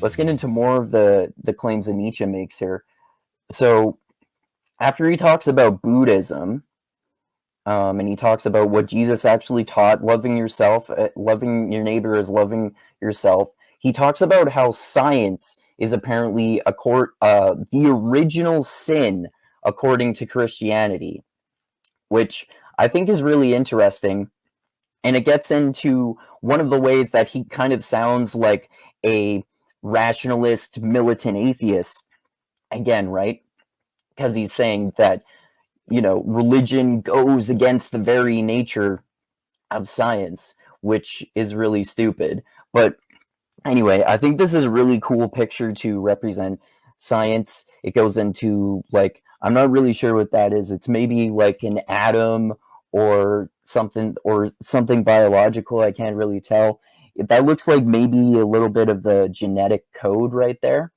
let's get into more of the claims that Nietzsche makes here. So after he talks about Buddhism, and he talks about what Jesus actually taught, loving yourself, loving your neighbor as loving yourself. He talks about how science is apparently the original sin according to Christianity, which I think is really interesting. And it gets into one of the ways that he kind of sounds like a rationalist, militant atheist again, right? Because he's saying that, religion goes against the very nature of science, which is really stupid. But anyway, I think this is a really cool picture to represent science. It goes into, like, I'm not really sure what that is. It's maybe like an atom or something biological. I can't really tell. That looks like maybe a little bit of the genetic code right there.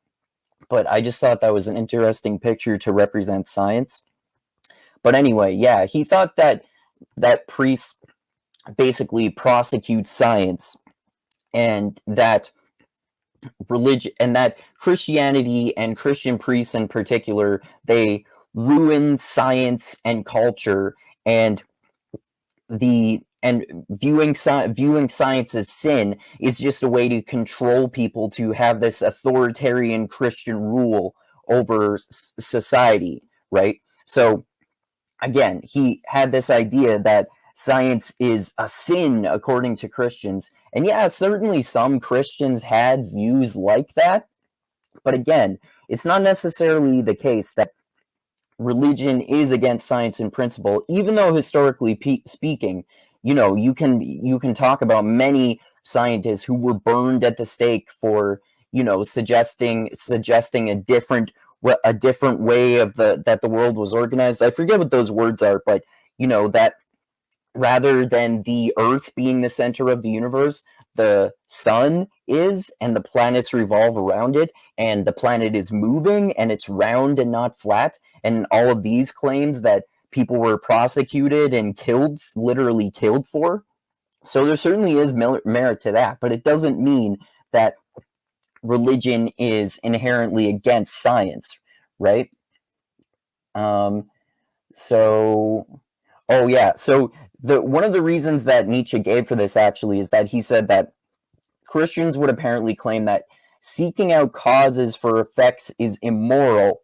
But I just thought that was an interesting picture to represent science. But anyway, yeah, he thought that priests basically prosecute science, and that religion, and that Christianity and Christian priests in particular, they ruin science and culture, and viewing science as sin is just a way to control people to have this authoritarian Christian rule over society, right? So again, he had this idea that science is a sin according to Christians. And yeah, certainly some Christians had views like that. But again, it's not necessarily the case that religion is against science in principle, even though historically speaking, you can talk about many scientists who were burned at the stake for, suggesting a different way of that the world was organized. I forget what those words are, but that rather than the Earth being the center of the universe, the sun is, and the planets revolve around it, and the planet is moving, and it's round and not flat, and all of these claims that people were prosecuted and literally killed for. So there certainly is merit to that, but it doesn't mean that religion is inherently against science, right? So one of the reasons that Nietzsche gave for this actually is that he said that Christians would apparently claim that seeking out causes for effects is immoral,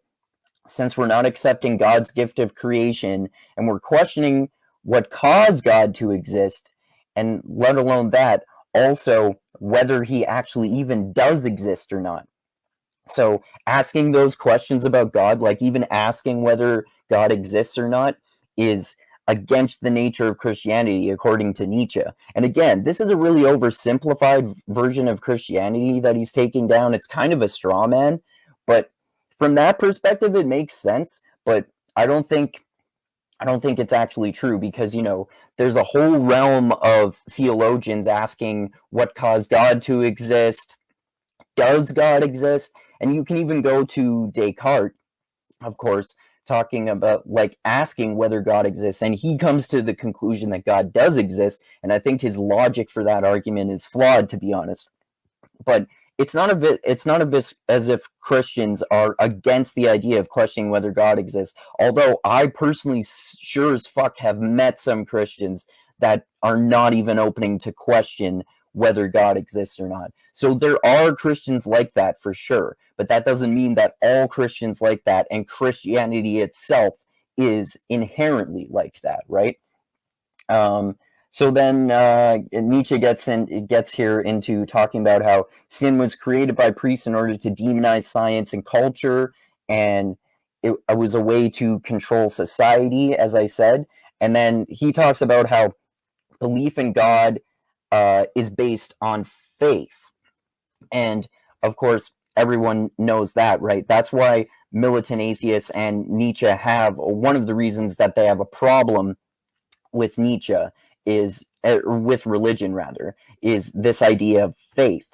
since we're not accepting God's gift of creation and we're questioning what caused God to exist, and let alone that, also whether he actually even does exist or not. So asking those questions about God, like even asking whether God exists or not, is against the nature of Christianity, according to Nietzsche. And again, this is a really oversimplified version of Christianity that he's taking down. It's kind of a straw man, but from that perspective, it makes sense. But I don't think it's actually true, because there's a whole realm of theologians asking what caused God to exist. Does God exist? And you can even go to Descartes, of course, talking about, like, asking whether God exists, and he comes to the conclusion that God does exist, and I think his logic for that argument is flawed, to be honest. But it's not as if Christians are against the idea of questioning whether God exists, although I personally sure as fuck have met some Christians that are not even opening to question whether God exists or not. So there are Christians like that for sure, but that doesn't mean that all Christians like that and Christianity itself is inherently like that, right? So then Nietzsche gets here into talking about how sin was created by priests in order to demonize science and culture, and it was a way to control society, as I said. And then he talks about how belief in God is based on faith. And of course, everyone knows that, right? That's why militant atheists and Nietzsche one of the reasons that they have a problem with Nietzsche is, with religion rather, is this idea of faith.